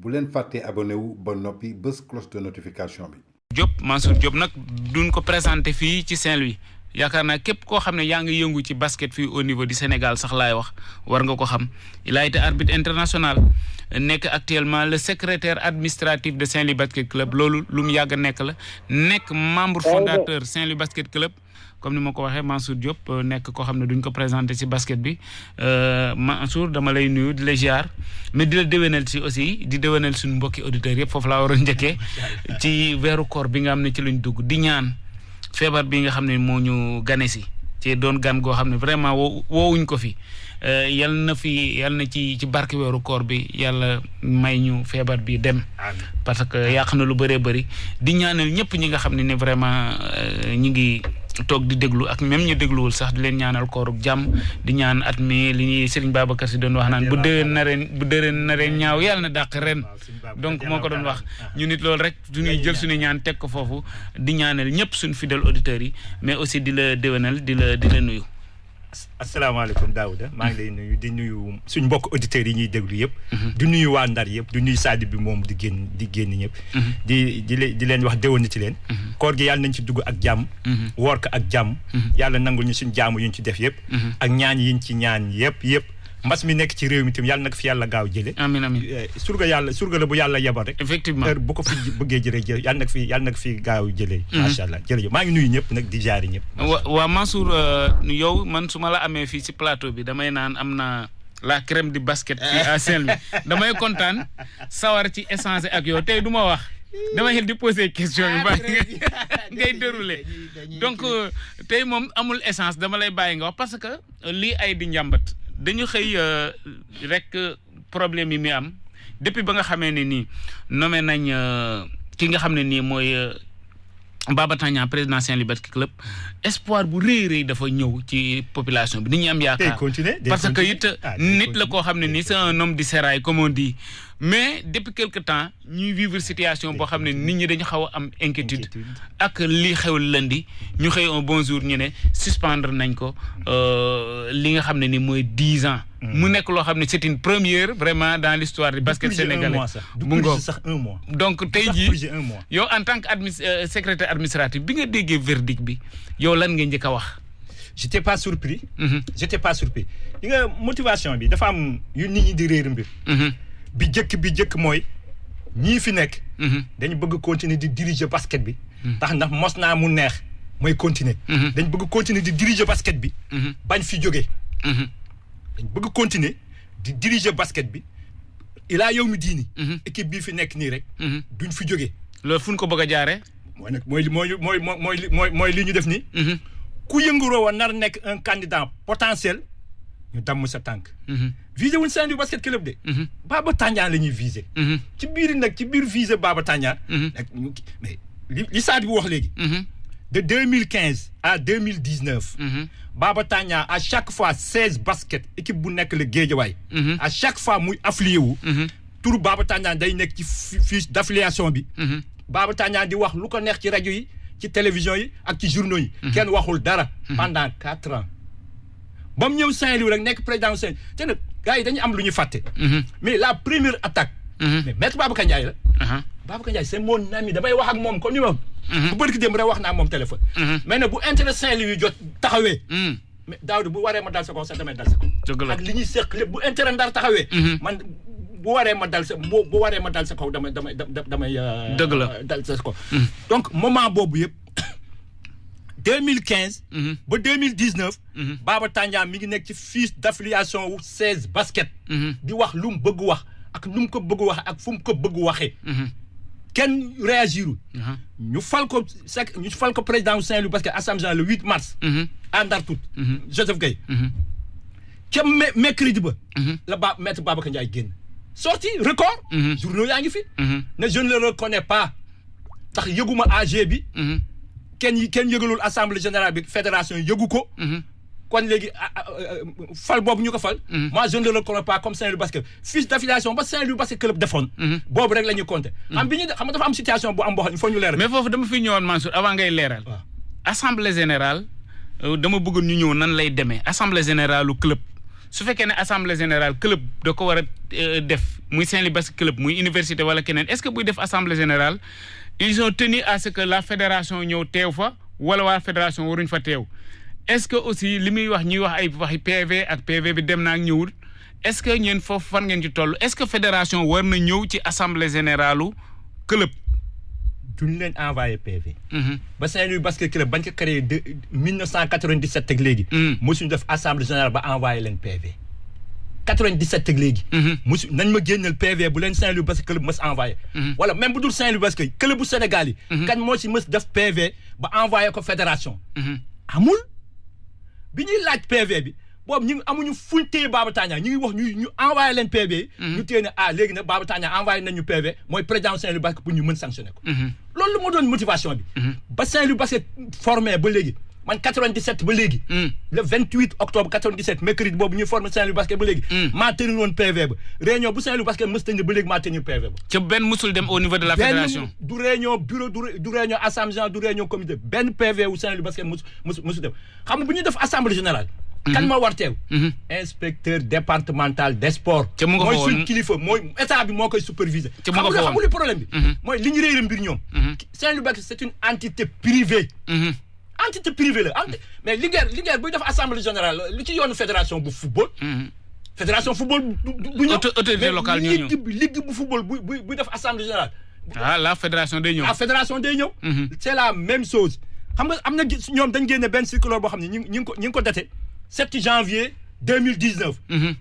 bu leen fàttee abonné wu ba noppi bés cloche de notification bi. Mansour Diop nag duñ ko présenté fii ci Saint-Louis yaakaar naa képp koo xam ne yaa ngi yëngu ci basket fii au niveau du Sénégal sax laay wax war nga ko xam il a été arbitre international nekk actuellement le secrétaire administratif de Saint-Louis Basket Club loolu lu mu yàgg nekk la nekk membre fondateur Saint-Louis Basket Club comme ni ma ko waxee Mansour Diop nekk koo xam ne duñ ko présenté ci basket bi Mansour dama lay nuyu di la ziar mais di la déwénal si aussi di déwénal suñu mbokki auditeurs yëpp foofu laa war a njëkkee ci weeru koor bi nga xam ne ci lañ dugg di ñaan feebar bi nga xam ne moo ñu gane si ci doon gan goo xam ne vraiment woowuñ ko fi yal na ci barke weeru koor bi yàlla may ñu feebar bi dem parce que yàq na lu bëree bëri di ñaanal ñëpp ñi nga xam ne vraiment ñi ngi toog di déglu ak même ñu dégluwul sax di leen ñaanal kooruk jàmm di ñaan at mi li ñuy Serigne Babacar Sy doon wax naan bu déwén na ren ñaaw yàlla na dàq ren donc moo ko doon wax ñu nit loolu rek duñuy jël suñu ñaan teg ko foofu di ñaanal ñëpp suñu fidèles auditeurs yi mais aussi di la déwénal di la nuyu. asalaamaaleykum Daouda maa ngi lay nuyu di nuyu suñ mbokk auditeurs yi ñuy déglu yëpp. di nuyu waa Ndar yëpp di nuyu Sadio bi moom di génn ñëpp. di leen wax déwénati leen. koor gi yàlla nañ ci dugg ak jàmm. woor ko ak jàmm. yàlla nangul ñu suñ jaamu yuñ ci def yëpp. ak ñaan yiñ ci ñaan yëpp. mbas mi nekk ci réew mi tam yàlla na ko fi yàlla gaaw jële. amiin surga la bu yàlla yebal rek. effectivement heure bu ko fi bëggee jëlee yàlla na ko fi gaaw jëlee. macha allah jërëjëf maa ngi nuyu ñëpp nag di jaari ñëpp. waa Mansour yow man su ma la amee fii ci plateau bi damay naan am na la crème du basket fii à Saint-Louis damay kontaan sawar ci échanger ak yow tey du ma wax. dama xel di poser question yu bàyyi ngay dérouler donc tey moom amul essence dama lay bàyyi nga wax parce que lii ay di njàmbat dañu xëy rek problème yi mi am depuis ba nga xamee ne nii nommé nañ ki nga xam ne nii mooy Baba Tandian président Saint-Louis Basket Club espoir bu rëy dafa ñëw ci population bi nit ñi am yaakaar parce que it nit la koo xam ne nii c'est un homme du sérail comme on dit mais depuis quelque temps ñuy vivre situation boo xam ne nit ñi dañu xaw a am inquiétude ak li xew lundi ñu xëy un bon jour ñu ne suspendre nañ ko li nga xam ne ni mooy 10 ans mu nekk loo xam ne c'est une première vraiment dans l'histoire du basket sénégalais bu ngoog sax un mois donc tey jii yow en tant que secrétaire administratif bi nga déggee verdict bi yow lan nga njëkk a wax. j'étais pas surpris li nga motivation bi dafa am yu nit ñi di réer mbir bi jëkk mooy ñii fi nekk dañu bëgg continuer di diriger basket bi tax ndax mos naa mu neex mooy continuer dañ bëgg continuer di diriger basket bi bañ fi jógee dañ bëgg continuer di diriger basket bi ilaa yow mi diini équipe bii fi nekk nii rek duñ fi jógee loolu fu ñu ko bëgg a jaaree mooy nag mooy li ñu def nii ku yënguroo woon nar nekk un candidat potentiel ñu damm sa tànk visé wuñ Saint-Louis Basket Club de Baba Tandian la ñuy visé ci biir visé Baba Tandian nag mais li Sadio bu wax léegi de 2015 à 2019 Baba Tandian à chaque fois 16 basket équipe bu nekk la Guédiawaye à chaque fois muy affilié wu turu Baba Tandian day nekk ci fiche d'affiliation bi Baba Tandian di wax lu ko neex ci rajo yi ci télévision yi ak ci journaux yi kenn waxul dara pendant 4 ans ba mu ñëw Saint-Louis rek nekk président Saint te nag gars yi dañu am lu ñu fàtte mais la première attaque mais maître Babacar Ndiaye la Babacar Ndiaye c'est mon ami damay wax ak moom comme ni ma bu bërki dem rek wax naa moom téléphone mais nag bu intérêt Saint-Louis jot taxawee mais Daouda bu waree ma dal sa kaw sax damay dal sa kaw ak li ñuy seq lépp bu intérêt Ndar taxawee man bu waree ma dal sa kaw damay dëgg la dal sa kaw donc moment boobu yëpp 2015 ba 2019 Baba Tandian mi ngi nekk ci fiche d'affiliation wu 16 basket di wax lu mu bëgg wax ak nu mu ko bëgg wax ak fu mu ko bëgg waxee kenn réagirul ñu fal ko président wu Saint-Louis Basket Assemblée le 8 mars à Ndartout Joseph Gueye ca mercredi ba la maître Babacar Ndiaye génn sorti record journaux yaa ngi fi ne je ne le reconnais pas tax yëguma AG bi kenn yëgalul assemblée générale bi fédération yëgu ko kon léegi fal boobu ñu ko fal moi je ne le reconnais pas comme Saint-Louis Basket fiche d'affiliation ba Saint-Louis Basket Club defoon boobu rek la ñuy compter xam nga dafa am situation bu am boo xam il faut ñu leeral mais foofu dama fi ñëwoon Mansour avant ngay leeral assemblée générale dama bëggoon ñu ñëw nan lay demee assemblée générale u club su fekkee ne assemblée générale club da ko war a def muy Saint-Louis Basket Club muy université wala keneen est-ce que buy def assemblée générale ils ont tenu à ce que la fédération ñëw teew fa wala waa fédération waruñ fa teew est-ce que aussi li muy wax ñuy wax ay waxi PV ak PV bi dem na ak ñëwul est-ce que ñeen foofu fan ngeen ci toll est-ce que fédération war na ñëw ci assemblée générale club. duñ leen envoyé PV. ba Saint-Louis Basket Club bañ ko créé de 1997 ak léegi. mosuñu def assemblée générale ba envoyé leen PV. 97 ak léegi. mosu nañ ma génneel PV bu leen Saint-Louis Basket Club mës envoyé. wala même bu dul Saint-Louis Basket club bu Sénégal yi. kan moo ci mës def PV ba envoyé ko fédération. amul bi ñuy laaj PV bi boobu ñu amuñu fuñ téye Baba Tandian ñu ngi wax ñu envoyé leen PV. ñu téye ne léegi nag Baba Tandian envoyé nañu PV mooy président Saint-Louis Basket pour ñu mën sanctionner ko. loolu moo doon motivation bi. ba Saint-Louis Basket formé ba léegi man 97 ba léegi. le 28 octobre 97 mercredi boobu ñu formé Saint-Louis Basket ba léegi. maa tenir woon PV ba réunion bu Saint-Louis Basket mës tenir ba léegi maa tenir PV ba. ca benn musul dem au niveau de la fédération. du réunion bureau du réunion assemblée générale du réunion comité benn PV wu Saint-Louis Basket musu dem xam nga bu ñuy def assemblée générale. kan ma war teew. inspecteur départemental des sports. ca mu nga mooy suñ kilifa mooy état bi moo koy superviser. ca mu nga fa woon xamul problème bi. mooy li ñu réere mbir ñoom. Saint-Louis Basket c'est une entité privée. entité privée la mais Linguère buy def assemblée générale li ci yoonu fédération bu football. fédération football du ñëw. autorité locale ñoo ñëw ligue bu football buy def assemblée générale. la fédération day ñëw. la fédération day ñëw. c'est la même chose. xam nga am na ñoom dañ génne benn circulaire boo xam ne ñu ngi ko daté 7 janvier 2019.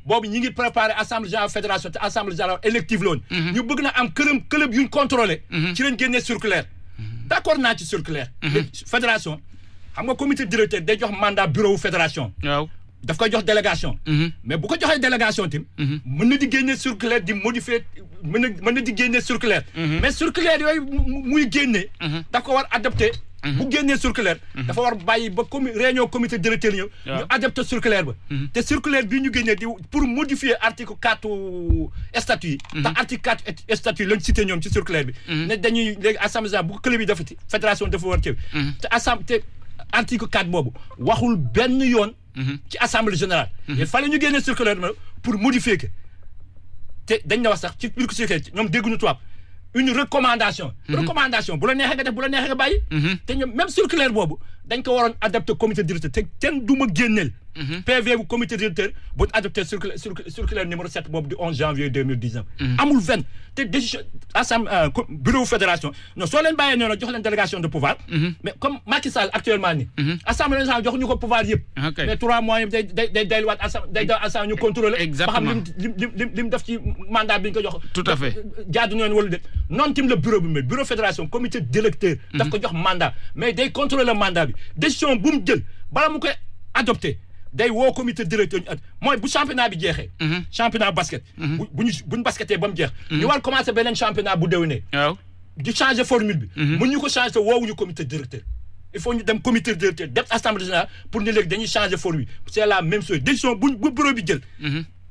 boobu ñu ngi préparé assemblée générale fédération te assemblée générale élective la woon. ñu bëgg na am club yu ñu contrôlé. ci lañ génnee circulaire. d'accord naa ci circulaire. fédération xam nga comité directeur day jox mandat bureau fédération. waaw daf koy jox délégation. mais bu ko joxee délégation tim mën na di génne circulaire di modifier mën na di génne circulaire. mais circulaire yooyu muy génne. daf ko war adapté. bu génnee circulaire. dafa war bàyyi ba réunion comité directeur ñëw. ñu adapté circulaire ba. te circulaire bii ñu génnee di pour modifier article 4 statut yi. te article 4 statut lañ cité ñoom ci circulaire bi. ne dañuy léegi assemblée générale bu ko club yi defati fédération dafa war ci te article 4 boobu waxul benn yoon. ci assemblée générale. il fallait ñu génnee circulaire bi pour modifier que te dañ na wax sax ci biir circulaire ñoom dégguñu tubaab une recommandation. recommandation bu la neexee nga def bu la neexee nga bàyyi. te ñoom même circulaire boobu dañ ko waroon adapté comité directeur te kenn du ma génneel. PV bu comité directeur bu adapté circulaire numéro 7 boobu du 11 janvier 2019. amul fenn te décision bureau fédération non soo leen bàyyee noonu jox leen délégation de pouvoir. mais comme Macky Sall actuellement nii. assemblée nationale jox ñu ko pouvoir yëpp. mais 3 mois yëpp day delluwaat assemblée ñu contrôler. exactement ba xam lim def ci mandat bi ñu ko jox. tout à fait jaadu noonu wala déet noonu tim la bureau bi mais bureau fédération comité directeur. daf ko jox mandat mais day contrôler mandat bi décision bu mu jël bala mu koy adopté. day woo comité directeur ñu mooy bu championnat bi jeexee. championnat basket. buñ basketee ba mu jeex. ñu war commencer beneen championnat bu déwénee. waaw di changer formule bi. mun ñu ko changer te woowuñu comité directeur. il faut ñu dem comité directeur dem assemblée générale pour ne léegi dañuy changer formule c'est la même chose décision bu bureau bi jël.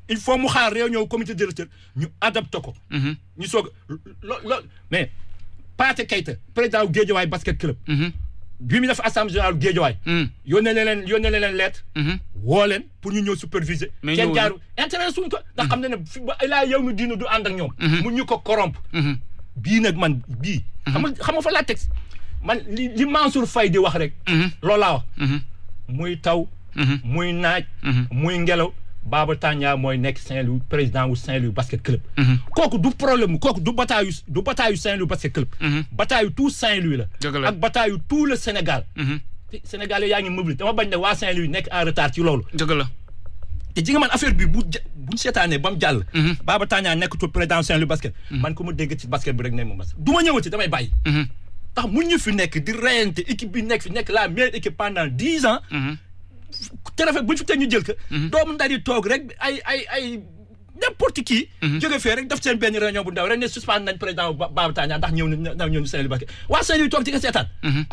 il faut mu xaar réunion comité directeur ñu adapté ko. ñu soog mais Pathé Keita président wu Guédiawaye basket club. bi mu def assemblée générale Guédiawaye. yónnee leen lettre. woo leen pour ñu ñëw superviser. mais kenn jaaru intérêt suñ ko ndax xam ne fi ba ilaa yow mi diinu du ànd ak ñoom. mun ñu ko corrompre. bii nag man bii. xam nga fa laa teg man li Mansour Faye di wax rek. loolu laa wax. muy taw. muy naaj. muy ngelaw. Baba Tandian mooy nekk Saint-Louis président wu Saint-Louis basket club. kooku du problème kooku du bataayu Saint-Louis basket club. bataayu tout Saint-Louis la. ak bataayu tout le Sénégal. Sénégal yaa ngi mobilisé dama bañ ne waa Saint-Louis nekk en retard ci loolu. dëgg la. te ji nga man affaire bi buñ seetaanee ba mu jàll. Baba Tandian nekkatul président Saint-Louis basket. man ko ma dégg ci basket bi rek ne ma mas du ma ñëwati damay bàyyi. tax mun ñu fi nekk di reyante équipe bi nekk fi nekk la meilleure équipe pendant 10 ans. téléphone bu ñu fi teg ñu jël ko. doomu ndax di toog rek ay n'importe qui. jóge fee rek def seen benn réunion bu ndaw rek ne suspendre nañ président Baba Tandian ndax ñëw Saint-Louis basket waa Saint-Louis toog di ko seetaan.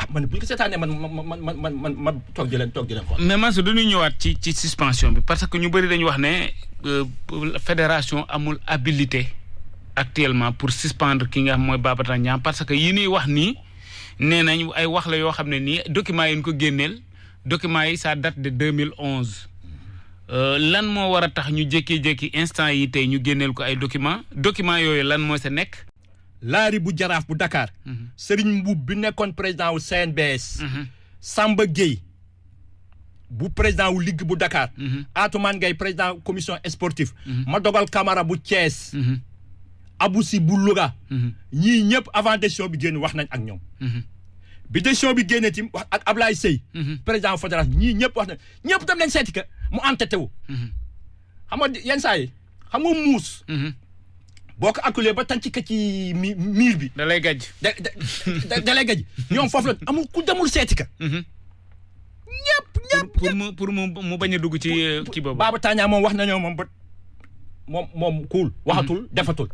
man bu ñu ko seetaanee man toog di leen xool. mais Mansour dañuy ñëwaat ci suspension bi parce que ñu bëri dañu wax ne fédération amul habilité actuellement pour suspendre ki nga xam mooy Baba Tandian parce que yi ñuy wax nii nee nañ ay wax la yoo xam ne nii documents yi ñu ko génneel. documents yi ça date de 2011 lan moo war a tax ñu jékki-jékki instant yi tey ñu génneel ko ay document yooyu lan moo sa nekk. Laari bu Jaraaf bu Dakar. Serigne Mbuub bi nekkoon président wu CNBS. Samba Gueye bu président wu Ligue bu Dakar. Atoumane Gaye président commission sportive. Madogal Camara bu Thiès. Aboussi bu Louga. ñii ñëpp avant décision bi génn wax nañ ak ñoom. bi décision bi génnee tim wax ak Ablaye Seye. président fédération ñii ñëpp wax nañ ñëpp dem nañ seeti ka mu entêté wu. xam nga yenn saa yi xam nga muus. boo ko acculé ba tànc ka ci miir bi. da lay gàjj. da lay gàjj ñoom foofu la amul ku demul seeti ka. ñëpp pour mu bañ a dugg ci kii boobu. Baba Tandian moom wax nañoo moom ba moom kuul. waxatul defatul.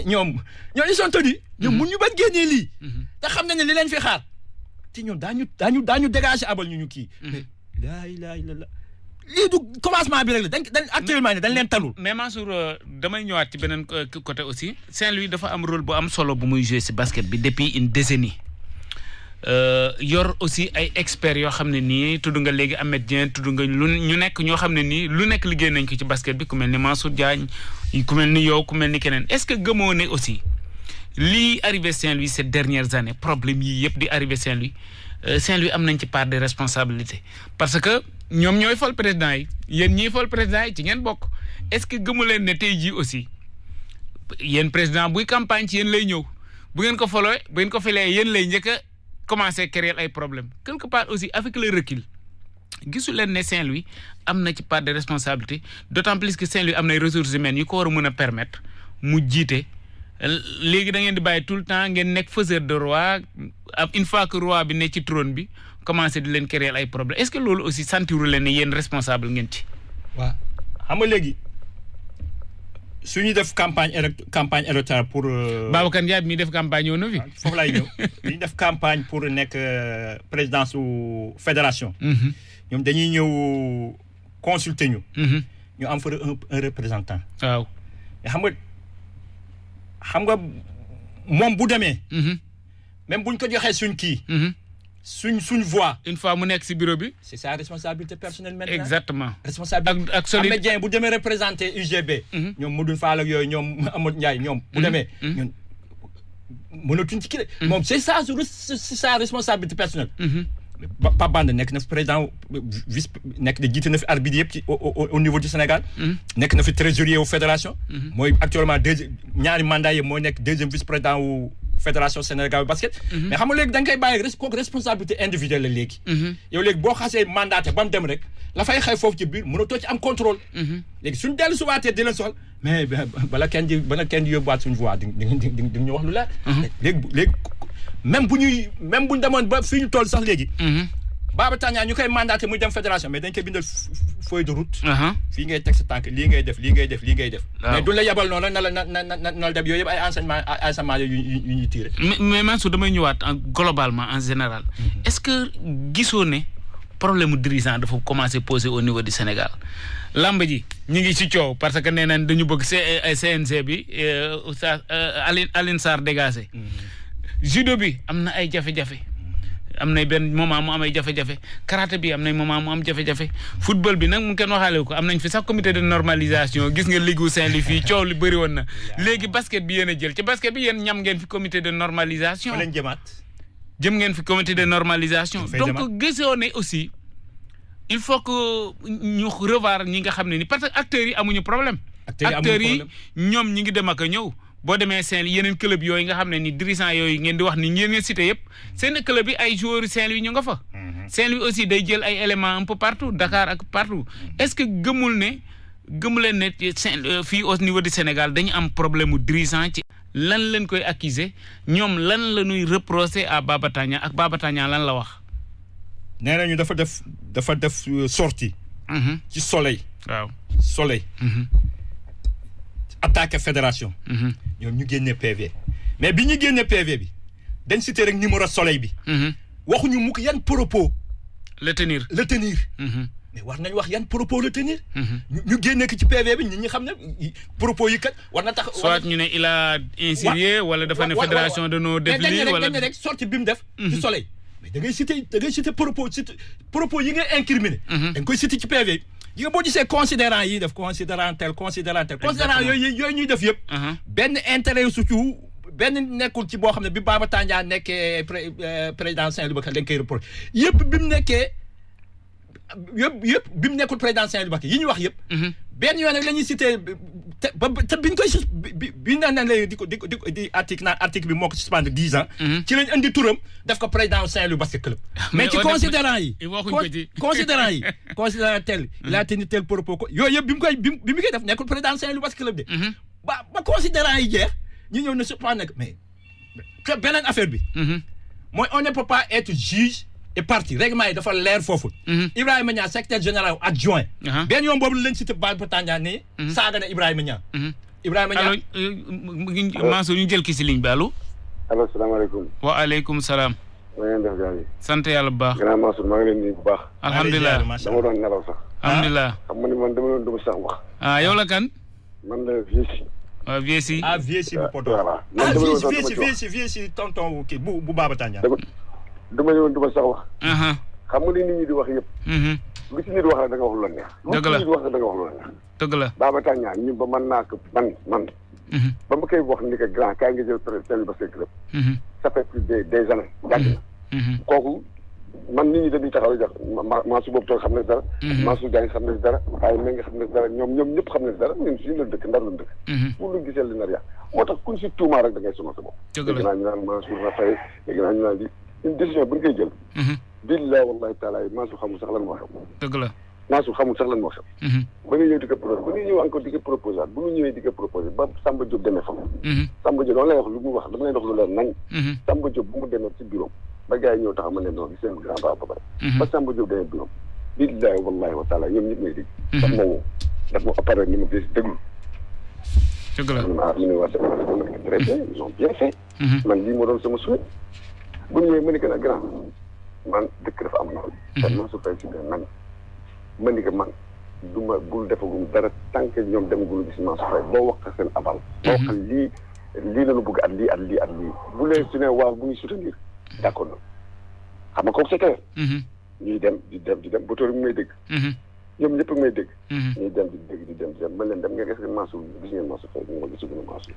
ñoom ils sont tenus. ñoom mun ñu bañ génnee lii. te xam nañ ne li leen fi xaar. te ñoom daañu dégager abal ñu kii. laa ilaaha illallaah lii du commencement bi rek la dañ actuellement ne dañ leen talul. mais Mansour damay ñëwaat ci beneen côté aussi Saint-Louis dafa am rôle bu am solo bu muy jouer ci basket bi depuis une décennie yor aussi ay experts yoo xam ne nii tudd nga léegi Ahmed Dieng tudd nga ñu nekk ñoo xam ne nii lu nekk liggéey nañ ko ci basket bi ku mel ni Mansour Diagne ku mel ni yow ku mel ni keneen est-ce que gëmoo ne aussi lii arrivé Saint-Louis ces dernières années problème yii yëpp di arrivé Saint-Louis am nañ ci part de responsabilité parce que ñoom ñooy fal président yi yéen ñiy fal président yi ci ngeen bokk est-ce que gëmu leen ne tey jii aussi yéen président buy campagne ci yéen lay ñëw bu ngeen ko faloo bu ngeen ko falee yéen lay njëkk a commencer créer ay problèmes quelque part aussi avec le recul gisu leen ne Saint-Louis am na ci part de responsabilité d'autant plus que Saint-Louis am na ay ressources humaines yu ko war a mën a permettre mu jiite léegi da ngeen di bàyyi tout le temps ngeen nekk faiseur de roi une fois que roi bi ne ci trône bi commencé di leen créer ay problèmes est-ce que loolu aussi sentiru leen ne yéen responsable ngeen ci. waaw xam nga léegi su ñu def campagne électorale pour. Babacar Ndiaye mi def campagne ñëw na fi. foofu laay ñëw ñu def campagne pour nekk présidence su fédération. ñoom dañuy ñëw consulter ñu. ñu am fa un représentant. waaw xam nga moom bu demee. même buñ ko joxee suñ kii. suñ voix. une fois mu nekk ci bureau bi. c'est sa responsabilité personnelle maintenant. exactement. responsabilité ak solide Ahmed Dieng bu demee représenter UGB. ñoom Modou Fall ak yooyu ñoom Amadou Ndiaye ñoom. bu demee ñun mënatuñ ci kii moom c'est sa responsabilité personnelle. Pape Banda nekk na fi président vice nekk na jiite na fi arbitre yëpp ci au niveau du Sénégal. nekk na fi trésorier wu fédération. mooy actuellement ñaari mandat yi moo nekk deuxième vice président wu fédération Sénégal basket. mais xam nga léegi da nga koy bàyyi kooku responsabilité individuelle la léegi. yow léegi boo xasee mandaté ba mu dem rek la fay xëy foofu ci biir mënatoo ci am contrôle. léegi suñ dellu subaatee di leen soxal mais bala kenn di yóbbuwaat suñu voix di ñu wax lu leer. léegi même bu ñu demoon ba fii ñu toll sax léegi. Baba Tandian ñu koy mandaté muy dem fédération mais dañ koy bindal feuille de route. fii ngay teg sa tànk lii ngay def lii ngay def lii ngay def. mais duñ la yebal noonu na la dem yooyu yëpp ay enseignement yu ñuy tiré. mais Mansour damay ñëwaat globalement en général. est-ce que gisoo ne problème mu dirigeant dafa commencer poser au niveau du Sénégal. lamb ji ñu ngi ci coow parce que nee nañ dañu bëgg CNG bi oustaz Alioune Sarr dégagé. judo bi am na ay jafe-jafe am na benn moment mu am ay jafe-jafe karaté bi am na moment mu am jafe-jafe football bi nag mu kenn waxaale ko am nañ fi sax comité de normalisation gis nga Ligue Saint-Louis fii coow li bëri woon na léegi basket bi yéen a jël ci basket bi yéen ñam ngeen fi comité de normalisation. fa lañ jëmaat. jëm ngeen fi comité de normalisation. donc gisoo ne aussi il faut que ñu revoir ñi nga xam ne ni parce que acteurs yi amuñu problème. acteurs yi ñoom ñi ngi dem ak a ñëw. boo demee Saint-Louis yeneen club yooyu nga xam ne ni dirigeant yooyu ngeen di wax ni ngeen cité yëpp seen club yi ay joueurs Saint-Louis ñu nga fa. Saint-Louis aussi day jël ay éléments un peu partout Dakar ak partout est-ce que gëmu leen ne fii au niveau du Sénégal dañu am problème mu dirigeant ci lan leen koy accuser ñoom lan la ñuy reprocher à Baba Tandian ak Baba Tandian lan la wax. nee nañu dafa def sortie. ci soleil. waaw soleil. attaqué fédération. ñoom ñu génne PV mais bi ñu génne PV bi dañ cité rek numéro soleil bi. waxuñu mukk yan propos. le tenir. mais war nañ wax yan propos le tenir. ñu génne ko ci PV bi nit ñi xam ne propos yi kat war na tax. soit ñu ne il a insinué wala dafa ne fédération de nos def lii wala mais rek sortie bi mu def. ci soleil mais da ngay cité propos yi ngay incriminé. da nga koy cité ci PV yi nga boo gisee considérant yi def considérant yooyu ñuy def yëpp benn intérêt surtout benn nekkul ci boo xam ne bi Baba Tandian nekkee président Saint-Louis Bakel dañ koy reproché yëpp bi mu nekkul président Saint-Louis Bakel yi ñu wax yëpp benn yoon rek la ñuy cité te biñ koy bi naan la di article bi moo ko suspendre 10 ans ci lañ indi turam def ko président Saint-Louis Basket Club mais ci considérant yi considérant tel il a tenu tel propos yooyu yëpp bi mu koy def nekkul président Saint-Louis Basket Club de ba considérant yi jeex ñu ñëw ne suspendre nag mais beneen affaire bi mooy on ne peut pas être juge et parti règlement yi dafa leer foofu Ibrahima Niang secrétaire général adjoint benn yoon boobu lañ cité Baba Tandian ni saaga na Ibrahima Niang Mansour ñu jël ki si ligne bi allo salaamaaleykum waaleykum salaam ma ngeen def gars yi sant yàlla bu baax grand Mansour maa ngi leen di bu baax alhamdulilah dama doon nelaw sax alhamdulilah xam nga ni man dama doon dugg sax wax yow la kan man la Vieci waaw Vieci Vieci bu Podor voilà Vieci tonton kii bu Baba Tandian dama ñëwoon duma sax wax xam nga li nit ñi di wax yëpp lu ci nit wax rek da nga wax lu la neex lu ci nit wax rek da nga wax lu la neex dëgg la Baba Tandian ñun ba mën naa ko man ba ma koy wax ni que grand kaay nga jël Saint-Louis Basket Club ça fait plus des années yàgg na kooku man nit ñi dañuy taxaw jox Mansour boobu toog xam ne dara Mansour Diagne xam ne dara waaye ma nga xam ne dara ñoom ñëpp xam ne dara ñun fii la dëkk Ndar la dëkk pour lu gisee li nar yàq moo tax kuñ si tuumaa rek da ngay sonal sa bopp léegi naa ñu naan Mansour na fay léegi naa ñu naan di une décision bu ñu koy jël billahi wallahi taala Mansour xamul sax lan moo xew dëgg la Mansour xamul sax lan moo xew ba nga ñëw di ko proposé ba nga ñëw encore di ko proposé bu ñu ñëwee di ko proposé ba Samba Diop demee fa Samba Diop loolu lay wax lu mu wax dama lay wax lu leer nañ Samba Diop bu mu demee ci bureau ba gars yi ñëw taxaw ma ne non seen grand ba pare ba Samba Diop demee bureau billahi wallahi wa taala ñoom ñëpp may dégg daf ma appareil ni ma gis déglu dëgg la mu ne waa Sénégal très bien ils ont bien fait man lii moo doon sama souhait bu ñëwee ma ni que nag grand man dëkk dafa am loolu kon Mansour Faye si man ma ni que man du ma bul defagum dara tant que ñoom demagul gis Mansour Faye boo wax seen aval boo wax lii lañu bëgg at lii bu lee su ne waaw bu ñuy soutenir d'accord na xam nga kooku c'est clair ñuy dem di dem ba tool bi may dégg ñoom ñëpp may dégg ñuy dem di dem man leen dem ngeen gis ngeen Mansour gis ngeen Mansour Faye ñu ma gisu gën a Mansour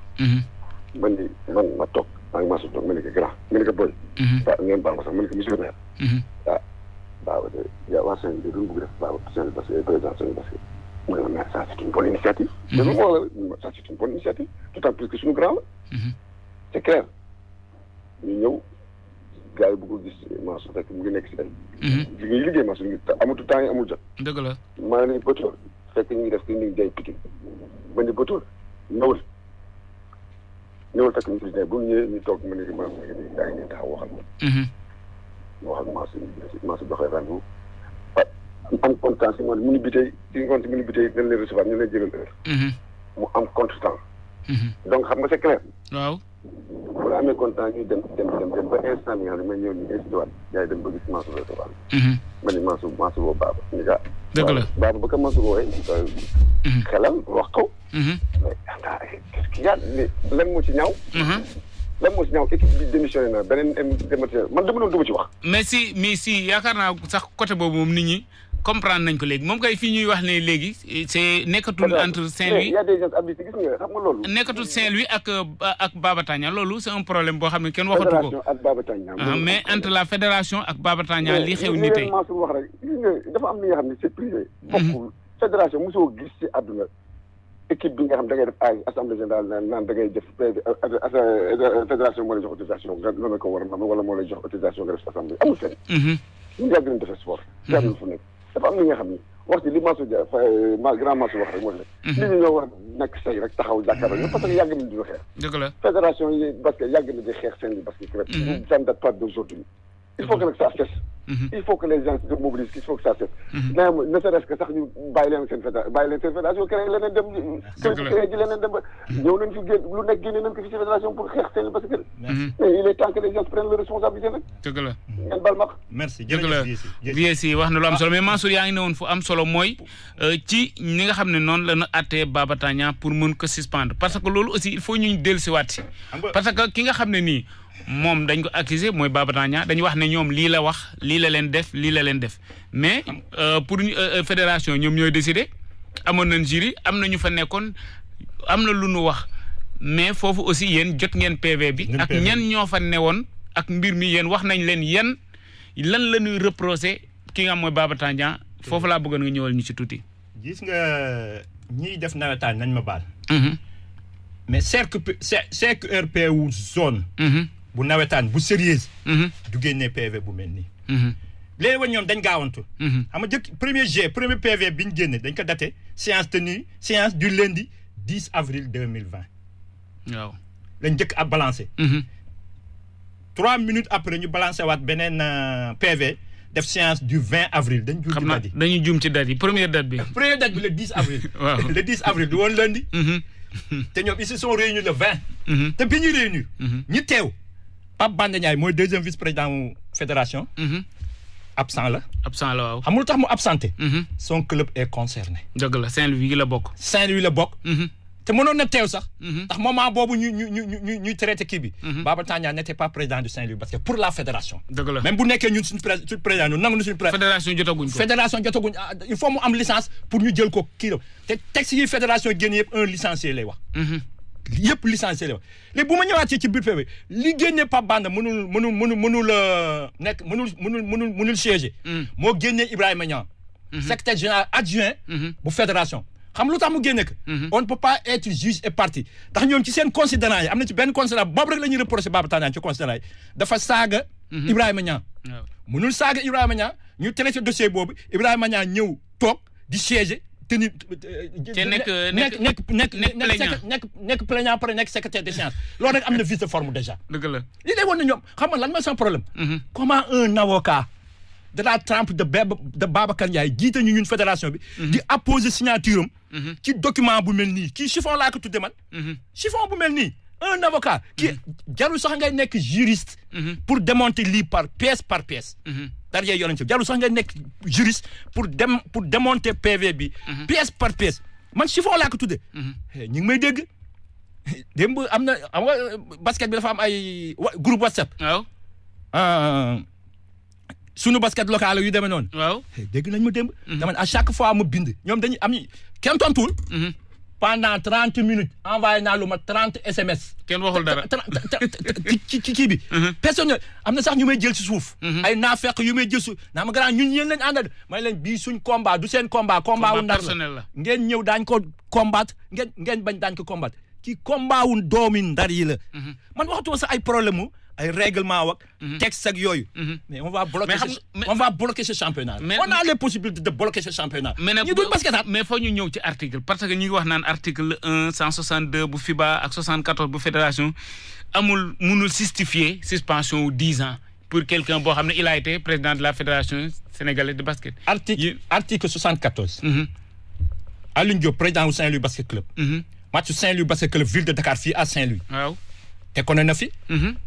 man ni man ma toog maa ngi Mansour toog ma ne ko grand ma ne ko boy ngeen baal ma sax ma ne ko monsieur le maire Baba de yaa waa Saint-Louis de duñ bëgg def Baba Saint-Louis parce que président Saint-Louis parce que mu ne ma mais ça c'est une bonne initiative mais lu moo la ça c'est une bonne initiative d'autant plus que suñu grand la c'est clair ñu ñëw gars yi bëgg gis Mansour fekk mu ngi nekk si ay li ngay liggéey Mansour ngi amatu temps yi amul jot dëgg la maa ne Batoor fekk ñu ngi def ki ni jaay Pikine ma ne Batoor ñëwal fekk ñu si ne bu ñu ñëwee ñu toog ma ne ko Mansour ngi gaa ngi taxaw waxal moo xam Mansour doxee rendez-vous am content si moom mu ngi bitee si ngoon si mu ngi bitee dañ leen recevoir ñu leen jëgal heure mu am contretemps donc xam nga c'est clair waaw bu la amee content ñuy dem ba instant bi nga xam ne may ñëw ñu institut waat gars yi dem ba gis Mansour recevoir ma ni Mansour woo Baba ñu gaa dëgg la Baba ba ko Mansour woowee xelal wax ko mais qu'est-ce qu'il y a lan moo ci ñaaw lan moo si ñaaw équipe bi démissionné na beneen démissionné man dama doon dugg ci wax. mais si yaakaar naa sax côté boobu moom nit ñi comprendre nañ ko léegi moom kay fii ñuy wax ne léegi c'est nekkatul entre Saint-Louis il y a des gens habités gis nga xam nga loolu. nekkatul Saint-Louis ak Baba Tandian loolu c'est un problème boo xam ne kenn waxatu ko. fédération ak Baba Tandian. mais entre la fédération ak Baba Tandian li xew ni tey. wax rek gis nga dafa am li nga xam ne c'est privé. bokkul fédération mosoo gis ci àdduna. équipe bi nga xam da ngay def ay assemblée générale naan da ngay def fédération moo lay jox autorisation nga noonu ko war a wala moo lay jox autorisation nga def assemblée amul fenn. ñu yàgg nañ defee sport. am na fu nekk dafa am li nga xam ni wax ci li Mansour Dia grand Mansour wax rek mooy ne. nit ñi ñoo war nekk say rek taxaw jàkkaarloo ñoom parce que yàgg nañ di ko xeex. dëgg la fédération yi parce que yàgg na di xeex seen li parce que ça ne date pas d'aujourd'hui. il faut que nag ça cesse. il faut que les gens se mobilisent il faut que ça cesse. mais ne serait-ce que sax ñu bàyyi leen seen fédération créé leneen dem. créé ji leneen dem ba. ñëw nañ fi génn lu nekk génne nañ ko fi ci fédération pour xeex seen parce que. mais il est temps que les gens prennent leur responsabilité nag. dëgg la. ngeen baal ma. merci jërëjëf Vieci wax na lu am solo mais Mansour yaa ngi ne woon fu am solo mooy ci ñi nga xam ne noonu la ñu àttee Baba Tandian pour mën ko suspendre parce que loolu aussi il faut ñu dellusiwaat si. parce que ki nga xam ne nii moom dañ ko accuser mooy Baba Tandian dañu wax ne ñoom lii la wax lii la leen def lii la leen def mais pour fédération ñoom ñooy décider amoon nañ jury am na ñu fa nekkoon am na lu nu wax mais foofu aussi yéen jot ngeen PV bi ak ñan ñoo fa newoon ak mbir mi yéen wax nañ leen yan lan la ñuy reprocher ki nga xam mooy Baba Tandian foofu laa bëggoon nga ñëwal ñu ci tuuti. gis nga ñiy def nawetaan nañ ma baal. mais CRP wu zone. bu nawetaan bu sérieuse. du génnee PV bu mel nii. léegi woon ñoom dañ gaawantu. xam nga premier PV bi ñu génne dañ ko daté séance du lundi 10 avril 2020. waaw lañ njëkk a balancé. 3 minutes après ñu balancé waat beneen PV def séance du 20 avril. dañuy juum ci date yi première date bi. première date bi le 10 avril. waaw le 10 avril du woon lundi. te ñoom ils se sont réunis le 20. te bi ñuy réunir. ñi teew Pape Banda Ndiaye mooy deuxième vice-président wu fédération. absent la waaw. xam nga lu tax mu absenté. son club est concerné. dëgg la Saint-Louis la bokk. Saint-Louis la bokk. te mënoon na teew sax. ndax moment boobu ñuy traité kii bi. Baba Tandian n'était pas président de Saint-Louis parce que pour la fédération. dëgg la même bu nekkee ñun suñu président ñun nangu na suñu président. fédération jotaguñ il faut mu am licence pour ñu jël ko kii la te texte yi fédération génn yëpp un licencié lay wax. yëpp licencié lay wax léegi bu ma ñëwaatee ci biir PV li génnee Pape Banda mënul siéger. moo génnee Ibrahima Niang. secrétaire général adjoint. bu fédération. xam lu tax mu génne ko. on ne peut pas être juge et partie ndax ñoom ci seen considérant yi am na ci benn considérant boobu rek la ñuy reproché Baba Tandian ci considérant yi dafa saaga. Ibrahima Niang. mënul saaga Ibrahima Niang ñu traité dossier boobu Ibrahima Niang ñëw toog di siéger te ni. te nekk plaignant pare nekk secrétaire de séance loolu rek am na vice de forme déjà. dëgg la li lay woon na ñoom xam nga lan mooy son problème. comment un avocat de la trempe de Babacar Ndiaye jiite ñu ñun fédération bi. di apposer signature am. ci document bu mel nii kii chiffon laa ko tudde man. chiffon bu mel nii un avocat. kii jarul sax ngay nekk juriste. pour démonter lii par pièce. darjee yoon ci jarul sax ngay nekk juriste pour démonter PV bi. pièce par pièce man chiffon laa ko tudde ñu ngi may dégg démb am na xam nga basket bi dafa am ay groupe WhatsApp. waaw. sunu basket local yu demee noonu. waaw dégg nañ ma démb. dama à chaque fois ma bind ñoom dañuy am kenn tontuwul. pendant 30 minutes envoyé naa lu ma 30 SMS. kenn waxul dara ci kii bi. personne am na sax ñu may jël si suuf. ay naafeq yu may jël suuf naa ma grand ñun yéen lañ àndal may leen bii suñ combat du seen combat. combat wu ndar la ngeen ñëw daañ ko combattre ngeen bañ daañ ko combattre ci combat wu doomi ndar yi la. man waxatuma sax ay problème mu ay règlement wak texte ak yooyu. mais on va bloquer ce championnat. on a les possibilités de bloquer ce championnat. ñu dul basket mais foo ñu ñëw ci article parce que ñu ngi wax naan article 1 162 bu FIBA ak 74 bu fédération mënul justifier suspension wu 10 ans pour quelqu'un boo xam ne il a été président de la fédération sénégalaise de basket. article 74. Alioune Diop président wu Saint-Louis basket club. match Saint-Louis basket club ville de Dakar fii à Saint-Louis. waaw. te konoon na fi.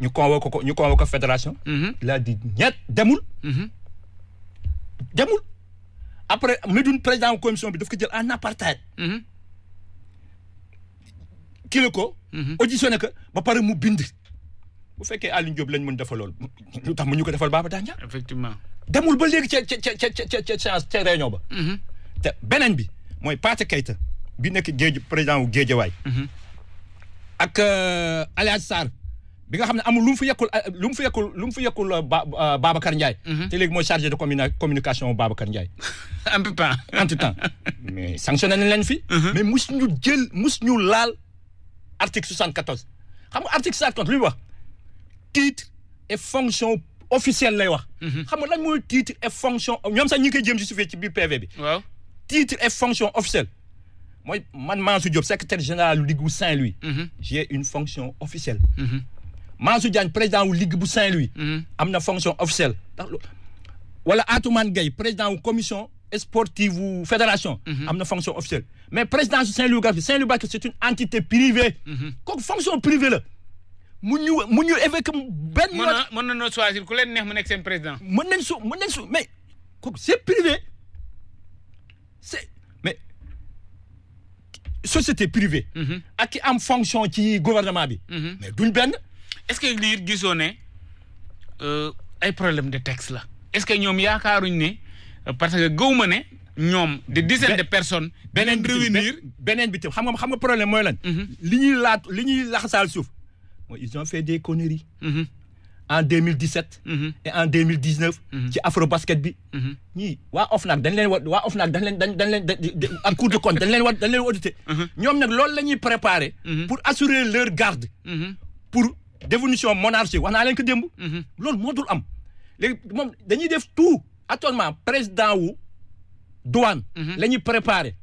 ñu convoqué fédération. il a dit ñett demul. après Medoune président commission bi daf ko jël en apartheid. kii la ko. auditionné ko ba pare mu bind. bu fekkee Alioune Diop lañ mën defal loolu lu tax mu ñu ko defal Baba Tandian. effectivement demul ba léegi ca réunion ba. te beneen bi mooy Pathé Keita bi nekk président wu Guédiawaye. ak Aliou Sarr bi nga xam ne amul lu mu fi yekkul Babacar Ndiaye. te léegi mooy chargé de communication Babacar Ndiaye. entre temps mais sanctionné nañ leen fi. mais mus ñu laal article 74 xam nga article 74 lu muy wax titre et fonction officielle lay wax. xam nga lan mooy titre et fonction ñoom sax ñi ngi koy jéem si suufee ci biir PV bi. waaw titre et fonction officielle. mooy man Mansour Diop secrétaire général Ligue bu Saint-Louis. j'ai une fonction officielle. Mansour Diagne président wu Ligue bu Saint-Louis. am na fonction officielle. wala Atoumane Gueye président wu commission sportive wu fédération. am na fonction officielle mais président su Saint-Louis Basket c'est une entité privée. kooku fonction privée la. mu ñu évêque benn yoon. mën na choisir ku leen neex mu nekk seen président. mën nañ su mais kooku c'est privé mais. société privée. ak ki am fonction ci gouvernement bi. mais duñ benn. est-ce que lii gisoo ne ay problème de texte la est-ce que ñoom yaakaaruñ ne parce que gëwuma ne ñoom des dizaines de personnes. beneen bi tam xam nga problème mooy lan. li ñuy laxasaal suuf mooy ils ont fait des conneries. en 2017. et en 2019. ci Afrobasket bi. ñii waa OFNAC dañ leen en Cour des comptes dañ leen audité. ñoom nag loolu la ñuy préparer. pour assurer leur garde. pour dévolution monarchie wax naa leen ko démb. loolu moo dul am léegi moom dañuy def tout actuellement président wu douane. la ñuy préparer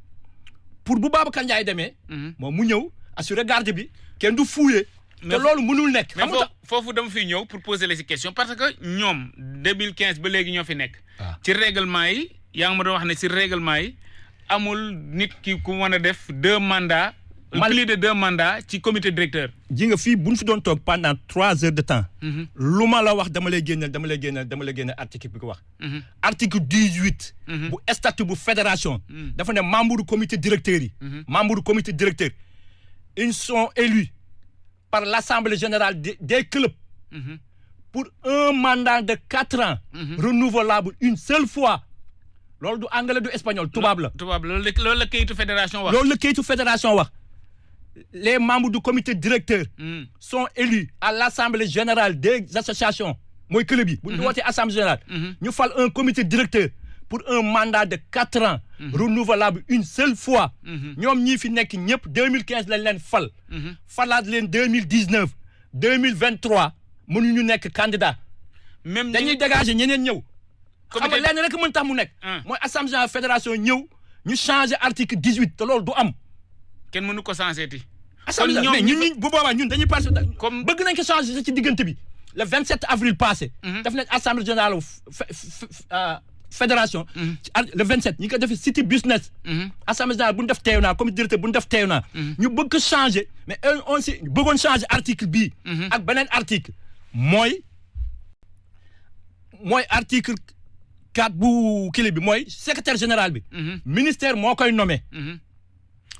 pour bu Babacar Ndiaye demee. moom mu ñëw assurer garde bi kenn du fouiller. te loolu mënul nekk. mais foofu dama fiy ñëw pour poser les questions parce que ñoom 2015 ba léegi ñoo fi nekk. ci règlement yi yaa ngi ma doon wax ne ci règlement yi amul nit ki ku mën a def 2 mandats. plus de 2 mandats ci comité directeur. ji nga fii bu ñu fi doon toog pendant 3 heures de temps. lu ma la wax dama lay génneel article bi ko wax. article 18. bu statut bu fédération. dafa ne membre du comité directeur yi. membre du comité directeur ils sont élus par l'assemblée générale des clubs. pour un mandat de 4 ans. renouvelable une seule fois. loolu du anglais du espagnol tubaab la. loolu la kayitu fédération wax. loolu la kayitu fédération wax. les membres du comité directeur. sont élus à l'assemblée générale des associations. mooy club yi. bu ñu wootee assemblée générale. ñu fal un comité directeur pour un mandat de 4 ans. renouvelable une seule fois. ñoom ñii fi nekk ñëpp 2015 lañ leen fal. falaat leen 2019 2023 mënuñu nekk candidat. même dañuy dégager ñeneen ñëw. xam nga lenn rek mën tax mu nekk. mooy assemblée générale fédération ñëw ñu changer article 18 te loolu du am. kenn mënu ko changer ti. assemblée mais ñun bu boobaa ñun dañuy passé comme bëgg nañ ko changer ci diggante bi le 27 avril passé. def nañ assemblée générale fédération. le 27 ñu ko defee city business. assemblée générale bu ñu def teew naa comité directeur bu ñu def teew naa. ñu bëgg ko changer mais on si bëggoon changer article bii. ak beneen article. mooy article 4 bu kii bi mooy secrétaire général bi. ministère moo koy nommé.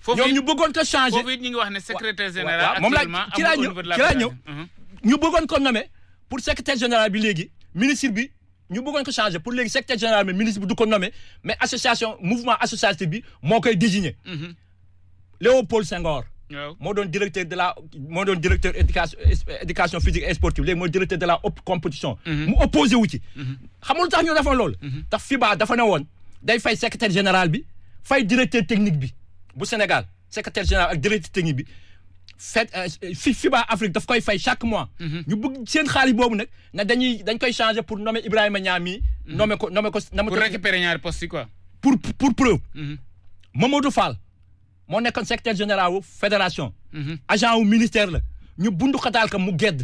ñoom ñu bëggoon ko changer foofu it ñu ngi wax ne secrétaire général. moom actuellement amul au niveau de la ñëw ñu bëggoon ko nommé pour secrétaire général bi léegi ministre bi ñu bëggoon ko changer pour léegi secrétaire général bi ministre bi du ko nommé mais association mouvement associatif bi moo koy désigné. Léopold Senghor. moo doon directeur éducation physique et sportive léegi mooy directeur de la haute compétition. mu opposé wu ci. xamul tax ñu defoon loolu. tax FIBA dafa ne woon day fay secrétaire général bi fay directeur technique bi. bu Sénégal secrétaire général ak directeur technique bi FIBA Afrique daf koy fay chaque mois. ñu bëgg seen xaalis boobu nag dañ koy changer pour nommer Ibrahima Niang mi. nommer ko. pour récupérer ñaari postes yi quoi. pour preuve. Mamadou Fall moo nekkoon secrétaire général wu fédération. agent wu ministère la ñu bundu xataal ka mu gedd.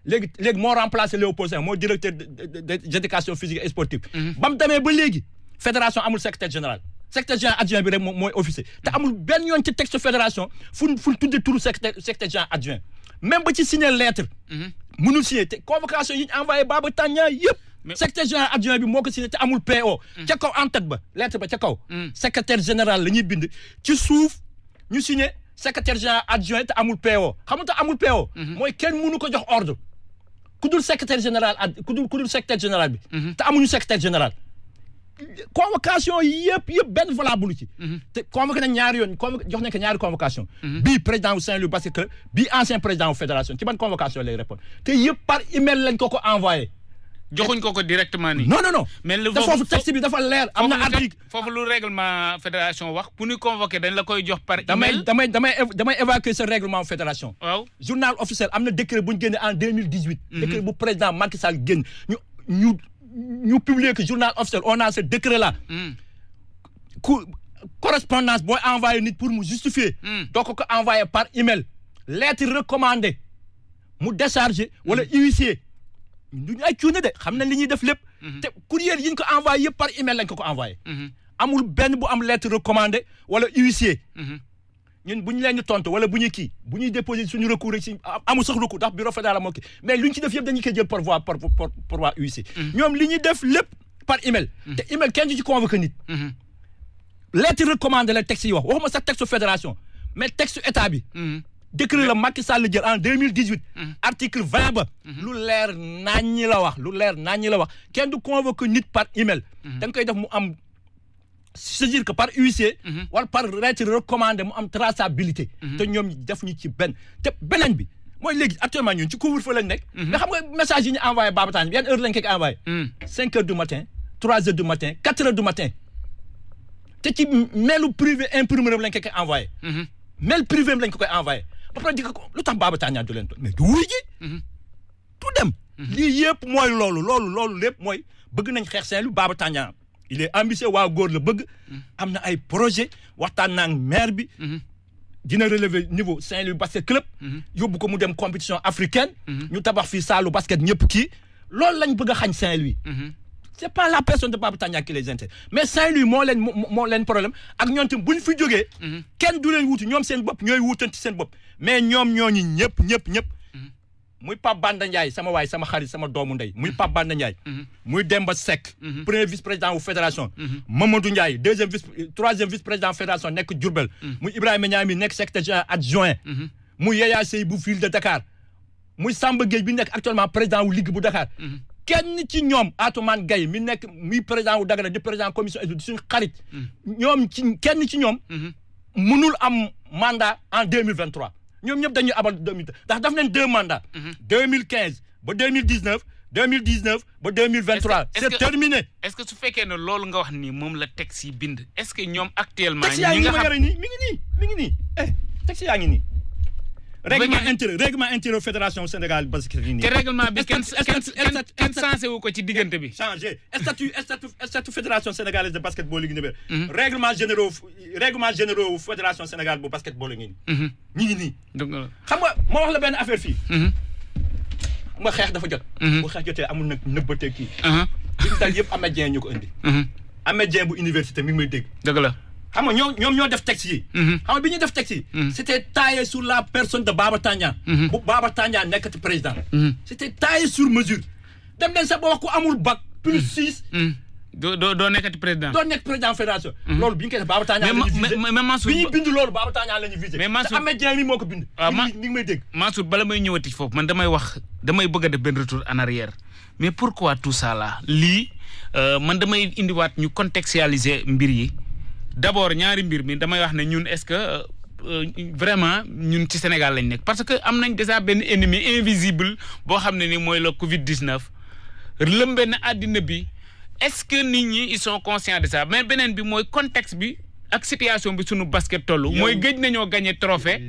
léegi moo remplacé Léopold Senghor moo directeur de éducation physique et sportive. ba mu demee ba léegi fédération amul secrétaire général. secrétaire général adjoint bi rek mooy officier te amul benn yoon ci texte fédération fu tuddee turu secrétaire général adjoint même ba ci signer lettre. mënul signer te convocation yi ñu envoyé Baba Tandian yëpp. secrétaire général adjoint bi moo ko signé te amul PO. ca kaw en tête ba lettre ba ca kaw. secrétaire général la ñuy bind ci suuf ñu signé secrétaire général adjoint te amul PO xam nga amul PO. mooy kenn mënu ko jox ordre ku dul secrétaire général ku dul secrétaire général bi. te amuñu secrétaire général. convocation yëpp benn valable ci. te convoqué nañ ñaari yoon jox nañ ko ñaari convocation. bii président wu Saint-Louis Basket Club bii ancien président wu fédération ci ban convocation lay répondre te yëpp par email lañ ko envoyé. joxuñ ko directement nii. non. mais foofu texte bi dafa leer. am na article foofu lu règlement fédération wax pour ñu convoquer dañ la koy jox par email. damay évacuer ce règlement fédération. waaw journal officiel am na décret bu ñu génne en 2018. décret bu président Macky Sall génn ñu publier que journal officiel on a ce décret là. correspondance booy envoyé nit pour mu justifier. doo ko envoyé par email. lettre recommandée mu décharger wala huissier. duñu ay cuune de xam nañ li ñuy def lépp. te courrier yi ñu ko envoyé yëpp par email lañ ko envoyé. amul benn bu am lettre recommandée wala huissier. ñun bu ñu leen di tontu wala bu ñu déposé suñu recours rek si amul sax recours ndax bureau fédéral moo kii mais lu ñu ci def yëpp dañuy koy jël par voie huissier. ñoom li ñuy def lépp par email. te email kenn du ci convoqué nit. lettre recommandée la texte yi waxuma sax texte fédération mais texte état bi. décret la Macky Sall jël en 2018. article 20 ba. lu leer naññi la wax kenn du convoquer nit par email. da nga koy def mu am c'est-à-dire que par huissier. wala par lettre recommandé mu am traçabilité. te ñoom def ñu ci benn te beneen bi mooy léegi actuellement ñun ci couvre-feu lañ nekk. mais xam nga message yi ñu envoyé Baba Tandian yan heure lañ koy envoyé. 5 heures du matin 3 heures du matin 4 heures du matin te ci mailu privé imprimeur lañ koy envoyé. mail privé lañ ko koy envoyé ba pare di ko lu tax Baba Tandian du leen toog mais du wuy ji. du dem. lii yëpp mooy loolu lépp mooy bëgg nañ xeex Saint-Louis Baba Tandian il est ambitieux waa góor la bëgg. am na ay projet waxtaan naa ak maire bi. dina relever niveau Saint-Louis basket club. yóbbu ko mu dem compétition africaine. ñu tabax fii saalu basket ñëpp kii loolu lañ bëgg a xañ Saint-Louis. c'est pas la personne de Baba Tandian qui les intéresse mais Saint-Louis moo leen problème ak ñoom tamit bu ñu fi jógee. kenn du leen wuti ñoom seen bopp ñooy wutanti seen bopp mais ñoom ñooñu ñëpp. muy Pape Banda Ndiaye sama waay sama xarit sama doomu ndey muy Pape Banda Ndiaye. muy Demba Seck. premier vice-président wu fédération. Mamadou Ndiaye troisième vice-président fédération nekk Diourbel. muy Ibrahima Niami nekk secrétaire adjoint. muy Yaya Sey bu ville de Dakar. muy Samba Gueye bi nekk actuellement président wu ligue bu Dakar. kenn ci ñoom Atoumane Gaye mi nekk muy président wu Dagana di président commission di suñu xarit. kenn ci ñoom. mënul am mandat en 2023. ñoom ñëpp dañuy abal 2000 ndax daf nañ 2 mandats. 2015 ba 2019 ba 2023. c'est terminé. est-ce que su fekkee ne loolu nga wax ni moom la texte yi bind est-ce que ñoom actuellement. texte yaa ngi nii mi ngi nii texte yaa ngi nii. règlement intérieur fédération Sénégal basket yi nii. te règlement bi kenn sensé wu ko ci diggante bi. changé statut fédération sénégalaise de basketball yi nii. règlement généraux fédération Sénégal bu basketball yi nii. ñu ngi nii. xam nga ma wax la benn affaire fii. xam nga xeex dafa jot. bu xeex jotee amul nag nëbbatee kii. li ñu dal yëpp Ahmed Dieng ñu ko indi. Ahmed Dieng bu université mi ngi may dégg. dëgg la. xam nga ñoom ñoo def texte yi. xam nga bi ñuy def texte yi. c'était taillé sur la personne de Baba Tandian. bu Baba Tandian nekkati président. c'était taillé sur mesure. dem leen sax ba wax ku amul bac plus 6. doo nekkati président. doo nekk président fédération. loolu bi ñu koy def Baba Tandian la ñu visé mais Mansour bi ñu bind loolu Baba Tandian la ñu visé. mais Mansour te Ahmed Dieng mi moo ko bind. waaw ni ngi may dégg. Mansour bala may ñëwati foofu man damay bëgg a def benn retour en arrière mais pourquoi tout ça là lii man damay indiwaat ñu contextualiser mbir yi. d'abord ñaari mbir mi damay wax ne ñun est-ce que vraiment ñun ci Sénégal lañ nekk parce que am nañ déjà benn ennemi invisible boo xam ne ni mooy le Covid-19 lëmbe na àddina bi est-ce que nit ñi ils sont conscients de ça mais beneen bi mooy contexte bi ak situation bi sunu basket tollu mooy gëj nañoo gagné trophée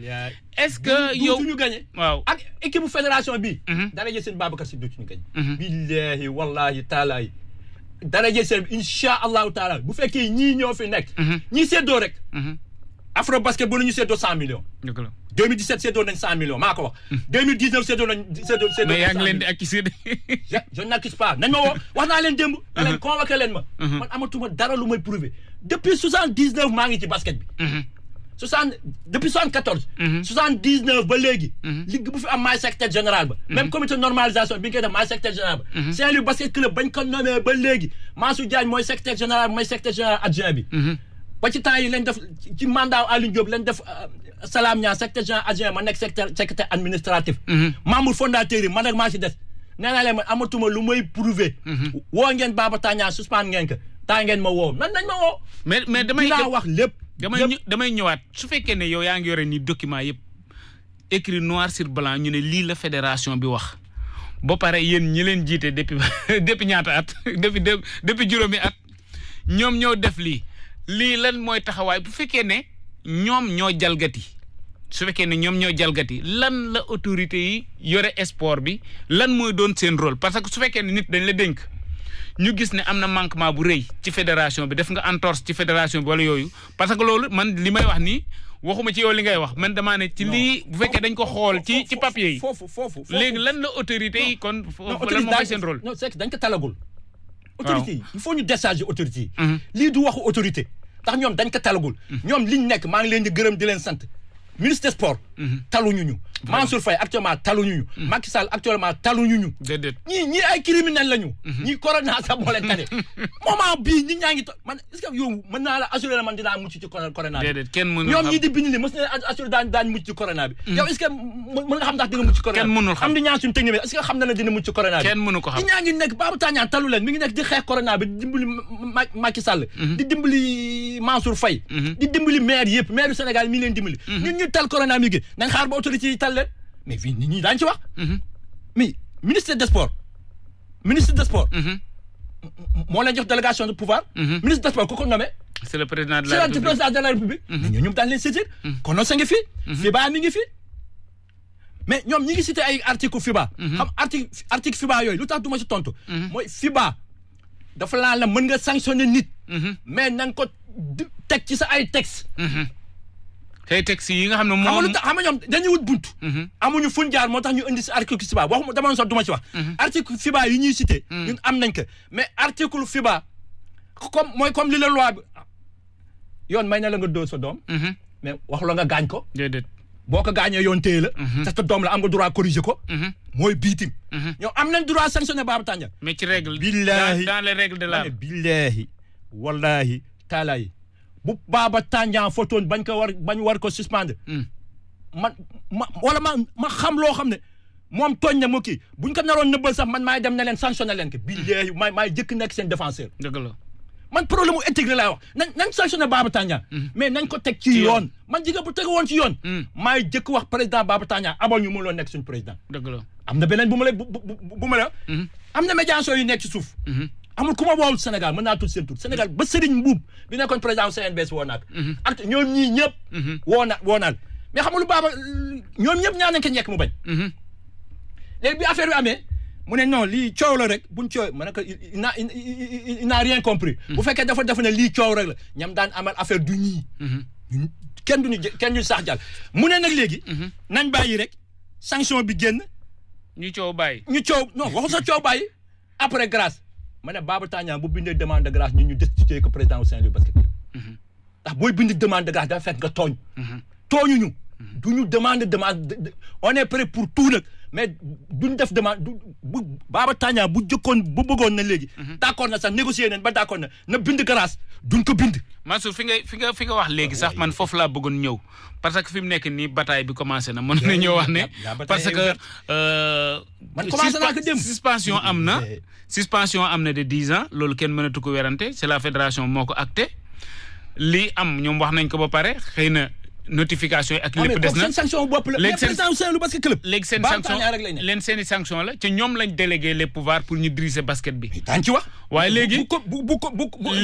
est-ce que yow duñu gagné waaw ak équipe bu fédération bi dara jël seen Babacar Sy duñu gagné billahi wallahi taala dara jël seen insha allahu taala bu fekkee ñii ñoo fi nekk ñii seddoo rek afro basket bu ñu seddoo 100 millions 2017 seddoo nañ 100 millions maa ko wax 2019 seddoo nañ mais yaa ngi leen di accuser je n'accuse pas nañ ma woo wax naa leen démb na leen convoqué leen ma man amatuma dara lu may prouver depuis 79 maa ngi ci basket bi depuis 74 79 ba léegi ligue bu fi am maay secrétaire général ba même comité normalisation bi nga koy def maay secrétaire général ba Saint-Louis basket club bañ ko nommé ba léegi Mansour Diagne mooy secrétaire général mooy secrétaire général adjoint bi ba ci temps yi lañ def ci mandat Aliou Diop lañ def Salam Niang secrétaire général adjoint ma nekk secrétaire administratif membre fondateur yi man ak maa ci des nee naa leen man amatuma lu may prouver woo ngeen Baba Tandian suspend ngeen ko taa ngeen ma woo nañ ma woo mais damay wax lépp damay ñëwaat su fekkee ne yow yaa ngi yore ni document yëpp écrit noir sur blanc ñu ne lii la fédération bi wax ba pare yéen ñi leen jiite depuis ñaata at depuis juróomi at ñoom ñoo def lii lan mooy taxawaay bu fekkee ne ñoom ñoo jalgati su fekkee ne ñoom ñoo jalgati lan la autorité yi yore sport bi lan mooy doon seen rôle parce que su fekkee ne nit dañ la dénk ñu gis ne am na manquement bu rëy ci fédération bi def nga entorse ci fédération bi wala yooyu parce que loolu man li may wax nii waxuma ci yow li ngay wax man damaa ne ci lii bu fekkee dañ ko xool ci papier yi foofu léegi lan la autorité yi kon lan moo fay seen rôle non c'est que dañ ko talagul autorité yi il faut ñu décharger autorité yi lii du waxu autorité ndax ñoom dañ ko talagul ñoom liñ nekk maa ngi leen di gërëm di leen sant ministre des sports taluñu ñu. Mansour Faye actuellement taluñu ñu. Macky Sall actuellement taluñu ñu. déedéet ñii ay criminel lañu. ñii corona sax moo leen tane. moment bii ñi ñaa ngi man est-ce que yow mën naa la assurer man dinaa mucc ci corona bi. déedéet kenn mënul ñoom ñii di bind ni mës na assurer daan mucc ci corona bi. yow est-ce que mën nga xam ndax dina mucc ci corona bi. kenn mënul xam am di ñaan suñu technique est-ce que xam na ne dina mucc ci corona bi. kenn mënu ko xam ñi ñaa ngi nekk Babou Tandian talu leen mi ngi nekk di xeex corona bi di dimbali Macky Sall. di dimbali Mansour Faye. di dimbali maire yëpp maire du Sénégal mi ngi leen dimbali. ñun ñu tal corona mi ngi nañ xaar ba autorité yi tal leen mais fii nit ñi daañu ci wax. mais ministre des sports moo leen jox délégation de pouvoir. ministre des sports ku ko nommé. c'est le président de la République. mais ñoom daan leen saisir. kono sa ngi fi. FIBA mi ngi fi. mais ñoom ñi ngi cité ay article FIBA. xam article FIBA yooyu lu tax du ma ci tontu. mooy FIBA dafa la mën nga sanctionner nit. mais na nga ko teg ci sa ay texte. tey texte yi nga xam ne moom xam nga ñoom dañuy wut buntu. amuñu fuñ jaar moo tax ñu indi si article FIBA waxuma dama sax du ma ci wax. article FIBA yi ñuy cité. ñun am nañ ko mais article FIBA comme li la loi bi yoon may na la nga dóor sa doom. mais wax la nga gaañ ko. déedéet boo ko gaañee yoon téye la. te sa doom la am nga droit corriger ko. mooy biitim. ñoom am nañ droit sanctionner Babou Tandian. mais ci règle. billahi dans les règles de l'art. billahi wallahi taalayi bu Babou Tandian fotoon bañ war ko suspendre. ma xam loo xam ne moom tooñ na mu kii buñ ko naroon nëbbal sax man maay dem na leen sanctionné leen ko. billahi maay jëkk nekk seen défenseur. dëgg la man problème mu éthique la laay wax nañ sanctionné Babou Tandian. mais nañ ko teg ci yoon. man jigéen bu teg woon ci yoon. maay jëkk wax président Babou Tandian abal ñu mënuloo nekk suñu président. dëgg la am na beneen bu ma la am na médiation yu nekk ci suuf. amul ku ma woowul Sénégal mën naa tudd seen tur Sénégal ba Serigne Mbuub bi nekkoon président CNBS woo naa ko. ak ñoom ñii ñëpp. woo naa mais xam nga lu Baba ñoom ñëpp ñaan nañ ko ñekk mu bañ. léegi bi affaire bi amee mu ne non lii coow la rek buñ coow ma ne ko il n'a rien compris. bu fekkee dafa ne lii coow rek la ñam daan amal affaire du ñii. kenn duñu sax jàll mu ne nag léegi. nañ bàyyi rek sanction bi génn. ñu coow bàyyi. non waxu sa coow bàyyi après grâce. ma ne Babou Tandian bu bindee demande de grâce ñun ñu destitué ko président au Saint-Louis Basket Club. ndax booy bind demande de grâce dafa fekk nga tooñ. tooñuñu. du ñu demande on est prêt pour tout nag mais duñ def demande bu Babou Tandian bu bëggoon na léegi. d'accord na sax négocier nañ ba d'accord na bind grâce duñ ko bind. Mansour fi nga wax léegi sax man foofu laa bëggoon ñëw parce que fi mu nekk nii bataille bi commencé na mën na ñëw wax ne parce que. man commencé naa ko dem suspension am na de 10 ans loolu kenn mënatu ko werante c'est la fédération moo ko acté lii am ñoom wax nañ ko ba pare xëy na notification yi ak lépp des na. seen sanction bopp la léegi président Saint-Louis Basket Club. léegi seen sanction seeni sanction la te ñoom lañ délégué les pouvoirs pour ñu diriger basket bi. daañu ci wax. waaye léegi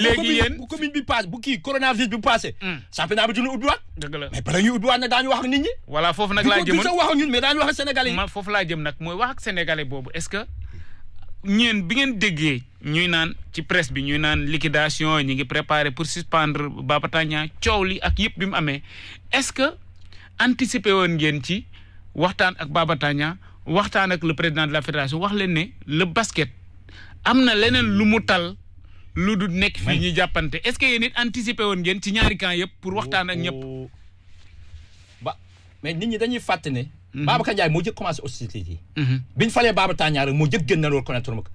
léegi yéen bu commune bi paase bu kii coronavirus bi paase. championnat bi dina ubbiwaat. dëgg la mais bala ñuy ubbiwaat nag daañu wax ak nit ñi. voilà foofu nag laa jëmoon du ko wax ak ñun mais daañu wax ak sénégalais yi. foofu laa jëm nag mooy wax ak sénégalais boobu est-ce que ñeen bi ngeen déggee ñuy naan ci presse bi ñuy naan liquidation ñi ngi préparé pour suspendre Babou Tandian coow li ak yëpp bi mu amee est-ce que anticiper woon ngeen ci waxtaan ak Babou Tandian waxtaan ak le président de la fédération wax leen ne le basket am na leneen lu mu tal lu du nekk fii ñuy jàppante est-ce que yéen it anticiper woon ngeen ci ñaari camp yëpp pour waxtaan ak ñëpp. mais nit ñi dañuy fàtte ne. Babacar Ndiaye moo jëkk commencé hostilité yi. biñ falee Babou Tandian rek moo jëkk génn na loolu connaître ma ko.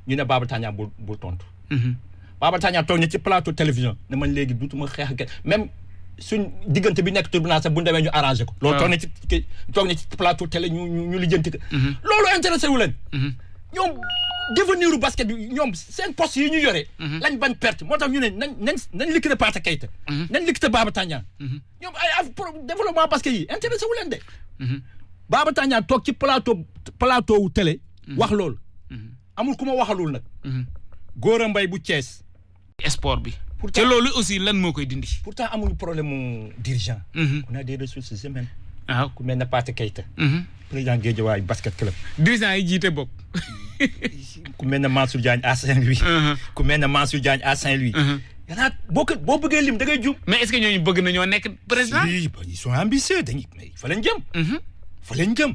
ñu ne Babou Tandian bul tontu. Babou Tandian toog na ci plateau télévision ne man léegi duutuma xeex ak même suñ diggante bi nekk tribunal sax bu ñu demee ñu arrangé ko. loolu toog na ci plateau télé ñu lijjanti ko. loolu intéressé wu leen. ñoom devenir u basket bi ñoom seen poste yi ñu yore. lañ bañ perte moo tax ñu ne nañ liquider Pata Keita. nañ liquider Babou Tandian. ñoom ay développement basket yi intéressé wu leen de. Babou Tandian toog ci plateau wu télé. wax loolu. amul ku ma waxalul nag. Gora Mbaye bu Thiès. sport bi. te loolu aussi lan moo koy dindi. pourtant amuñu problème mu dirigeant. on a des ressources humaines. waaw ku mel ne Pata Keita. président Guédiawaye basket club. dirigeant yi jiite bokk. ku mel ne Mansour Diagne à Saint-Louis. ku mel ne Mansour Diagne à Saint-Louis. yàlla boo bëggee lim da ngay jum. mais est-ce que ñooñu bëgg nañoo nekk président. si ils sont ambitieux mais fa lañ jëm. fa lañ jëm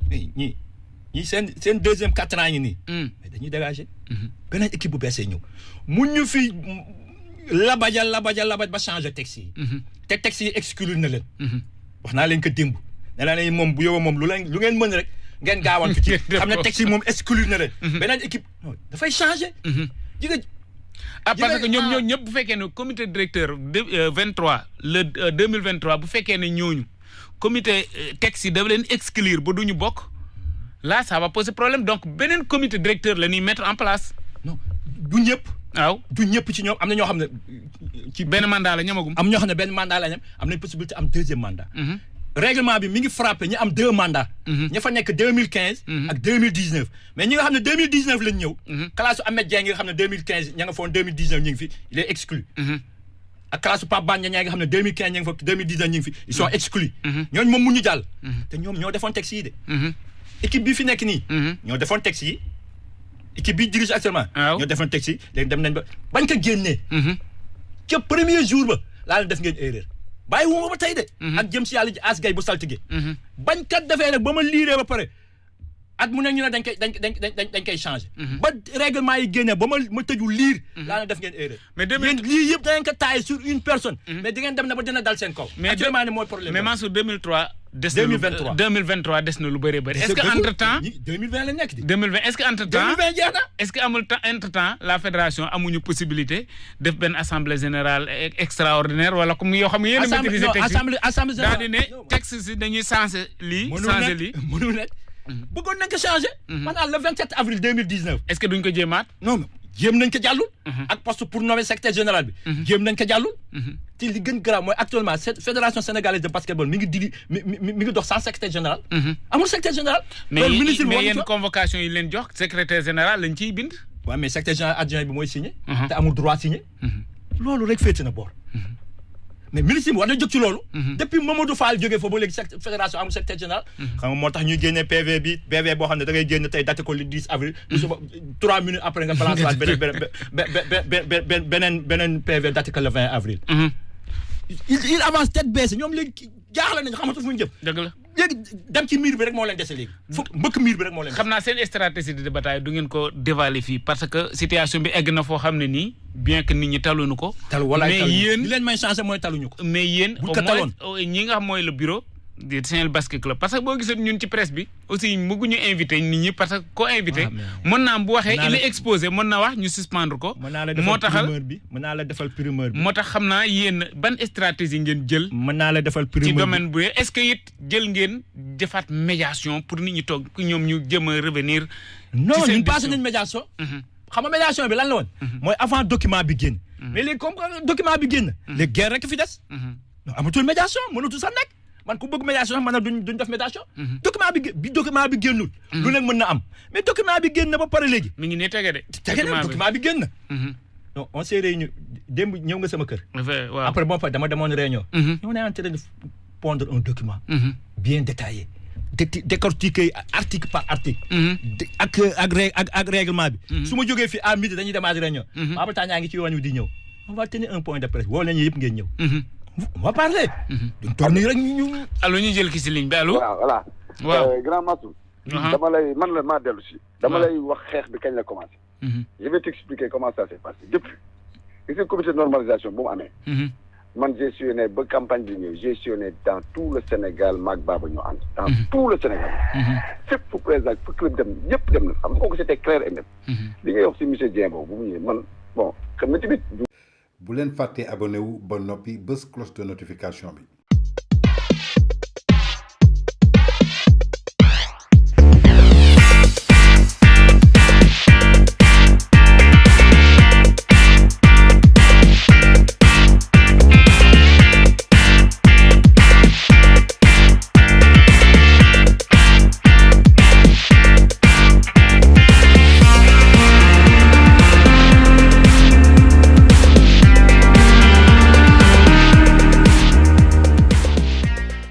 mais ñii seen deuxième 4 ans yi nii. mais dañuy dégager. beneen équipe bu beesee ñëw mun ñu fi labaj ba changer texte yi. te texte yi exclure na leen. wax naa leen ko démb nee naa leen moom bu yow moom lu ngeen mën rek ngeen gaawantu ci xam ne texte yi moom exclure na leen. beneen équipe dafay changer. parce que ñoom ñëpp bu fekkee ne comité directeur 23 le 2023 bu fekkee ne ñooñu comité texte yi dafa leen exclure ba duñu bokk là ça va poser problème donc beneen comité directeur la ñuy mettre en place. non du ñëpp. waaw du ñëpp ci ñoom am na ñoo xam ne. ci benn mandat la ñamagum. am ñoo xam ne benn mandat la ñam am nañ possibilité am deuxième mandat. règlement bi mi ngi frappé ñi am 2 mandats. ña fa nekk 2015. ak 2019 mais ñi nga xam ne 2019 lañ ñëw. classe Ahmed Dieng nga xam ne 2015 ña nga foon 2019 ñu ngi fi il est exclu. ak classe Pape Bane ña nga xam ne 2015 ña nga fa 2019 ñu ngi fi ils sont exclus. ñooñu moom mu ñu jàll. te ñoom ñoo defoon texte yi de. équipe bi fi nekk nii. ñoo defoon texte yi. équipe bi dirige actuellement. ñoo defoon texte yi léegi dem nañ ba bañ ko génnee. ca premier jour ba laa leen def ngeen erreur. bàyyi wu ma ba tey de. ak jëm si yàlla ji asgay bu saltige. bañ kat defee nag ba ma liiree ba pare at mu ne ñu ne dañ koy changé. ba règlement yi génnee ba ma tëju liir. laa leen def ngeen erreur. mais lii yëpp danañ ko taay sur une personne. mais di ngeen dem na ba dina dal seen kaw. mais actuellement ne mooy problème mais Mansour 2003. 2023 des na lu bëri bëri. est-ce que entre temps 2020 la nekk di. 2020 est-ce que entre temps 2020 jeex na. est-ce que amul entre temps la fédération amuñu possibilité def benn assemblée générale extraordinaire wala comme yoo xam ne yéen a maîtriser texte yi assemblée générale daal di ne texte si dañuy changer lii. changer lii mënul nekk bëggoon nañ ko changer. maanaam le 27 avril 2019. est-ce que duñ ko jéemaat. non jéem nañ ko jàllul. ak poste pour nommer secrétaire général bi. jéem nañ ko jàllul. te li gën grave mooy actuellement fédération sénégalaise de basketball mi ngi dox sans secrétaire général. amul secrétaire général. loolu ministre mais yéen convocation yi leen jox secrétaire général lañ ciy bind. waaw mais secrétaire général adjoint bi mooy signé. te amul droit signé. loolu rek féete na boor. mais ministre bi war na jóg ci loolu. depuis Mamadou Fall jógee foofu ba léegi fédération amul secrétaire général. xam nga moo tax ñuy génne PV boo xam ne da ngay génne tey daté ko le 10 avril. suba 3 minutes après nga balance waat beneen PV daté ko le 20 avril. il avance tête baissée ñoom léegi jaaxle nañu xamatu fu ñu jëm. dëgg la léegi dem ci miir bi rek moo leen dese léegi. mbëkk miir bi rek moo leen dese. xam naa seen stratégie de bataille du ngeen ko dévaler fii parce que situation bi egg na foo xam ne nii bien que nit ñi taluñu ko. mais yéen li leen may changé mooy taluñu ko. mais yéen au moins ñi nga xam mooy le bureau de Saint-Louis Basket Club parce que boo gisoon ñun ci presse bi aussi bëgguñu invité nit ñi parce que koo invité. mën naa bu waxee il est exposé mën na wax ñu suspendre ko. moo taxal mën naa la defal primeur bi. moo tax xam naa yéen ban stratégie ngeen jël. mën naa la defal primeur bi ci domaine bu est-ce que it jël ngeen defaat médiation pour nit ñi toog ñoom ñu jëm a revenir. non ñun passé nañ médiation. xam nga médiation bi lan la woon. mooy avant document bi génn. mais léegi comme document bi génn. léegi guerre rek fi des. non amatul médiation mënatul sax nekk. man ku bëgg médiation sax man duñ def médiation. document bi génnul. lu leen mën na am mais document bi génn na ba pare léegi. mi ngi nii tege de. tege na document bi génn na. donc on s'est réunis démb ñëw nga sama kër. waaw après bon dama demoon réunion. ñoo ne en train de pondre un document. bien détaillé. décortiquer article par article. ak règlement bi. su ma jógee fii à midi dañuy demaat réunion. Baba Tandian ngi ci yoon wi di ñëw. on va tenir un point de presse woo leen yëpp ngeen ñëw. on va parler. duñ toog nii rek ñu. allo ñu jël ki si ligne bi allo. voilà. waaw grand Massou. dama lay man la maa dellu si. dama lay wax xeex bi kañ la commencé. je vais t'expliquer comment ça s'est passé depuis. gis nga comité de normalisation bu mu amee. man j'ai sillonné ba campagne bi ñëw j'ai sillonné dans tout le Sénégal maag Baba ñu ànd. dans tout le Sénégal. fépp fu président fu club dem ñëpp dem na xam nga kooku c'était clair et net. li ngay wax si monsieur Dieng boobu bu mu ñëwee man bon xam nga tamit. bu leen fàttee abonné wu ba noppi bës cloche de notification bi.